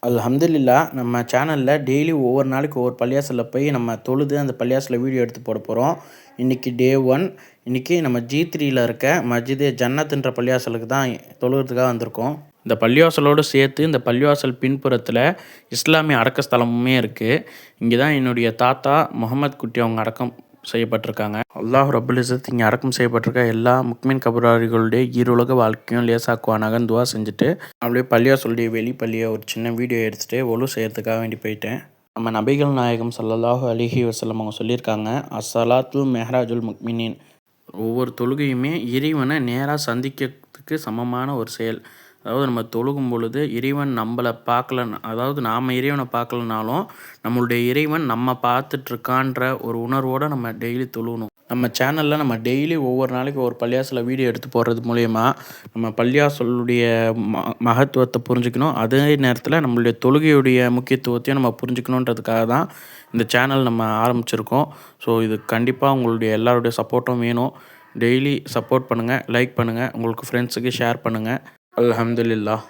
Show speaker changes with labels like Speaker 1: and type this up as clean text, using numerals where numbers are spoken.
Speaker 1: அல்ஹம்துலில்லா நம்ம சேனலில் டெய்லி ஒவ்வொரு நாளைக்கு ஒவ்வொரு பள்ளியாசலில் போய் நம்ம தொழுது அந்த பள்ளியாசலில் வீடியோ எடுத்து போட போகிறோம். இன்றைக்கி டே 1. இன்றைக்கி நம்ம G3யில் இருக்க மஸ்ஜிதே ஜன்னத்துன்ற பள்ளியாசலுக்கு தான் தொழுகிறதுக்காக வந்திருக்கோம். இந்த பள்ளிவாசலோடு சேர்த்து இந்த பள்ளிவாசல் பின்புறத்தில் இஸ்லாமிய அடக்க ஸ்தலமுமே இருக்குது. இங்கே தான் என்னுடைய தாத்தா முகமது குட்டி அவங்க அடக்கம் செய்யப்பட்டிருக்காங்க. அல்லாஹ் ரப்புல் இஸ்ஸத் இங்கே அடக்கம் செய்யப்பட்டிருக்க எல்லா முக்மின் கபராளிகளுடைய ஈருலக வாழ்க்கையும் லேசாக்குவானாகன்னு துவா செஞ்சுட்டு அப்படியே பள்ளிவாசலுடைய வெளிப்பள்ளியை ஒரு சின்ன வீடியோ எடுத்துகிட்டு ஒலு செய்யறதுக்காக வேண்டி போயிட்டேன். நம்ம நபிகள் நாயகம் ஸல்லல்லாஹு அலைஹி வஸல்லம் அவங்க சொல்லியிருக்காங்க, அஸ்ஸலாத்து மெஹ்ராஜுல் முக்மினின். ஒவ்வொரு தொழுகையுமே இறைவனை நேராக சந்திக்கிறதுக்கு சமமான ஒரு செயல். அதாவது நம்ம தொழுகும் பொழுது இறைவன் நம்மளை பார்க்கலன்னா, அதாவது நாம் இறைவனை பார்க்கலனாலும் நம்மளுடைய இறைவன் நம்ம பார்த்துட்ருக்கான்ற ஒரு உணர்வோடு நம்ம டெய்லி தொழுகணும். நம்ம சேனலில் நம்ம டெய்லி ஒவ்வொரு நாளைக்கு ஒரு பள்ளியாசலில் வீடியோ எடுத்து போடுறது மூலயமா நம்ம பள்ளியாசலுடைய மகத்துவத்தை புரிஞ்சுக்கணும். அதே நேரத்தில் நம்மளுடைய தொழுகையுடைய முக்கியத்துவத்தையும் நம்ம புரிஞ்சுக்கணுன்றதுக்காக தான் இந்த சேனல் நம்ம ஆரம்பிச்சிருக்கோம். ஸோ இது கண்டிப்பாக உங்களுடைய எல்லாருடைய சப்போர்ட்டும் வேணும். டெய்லி சப்போர்ட் பண்ணுங்கள், லைக் பண்ணுங்கள், உங்களுக்கு ஃப்ரெண்ட்ஸுக்கு ஷேர் பண்ணுங்கள். அல்ஹம்துலில்லாஹ்.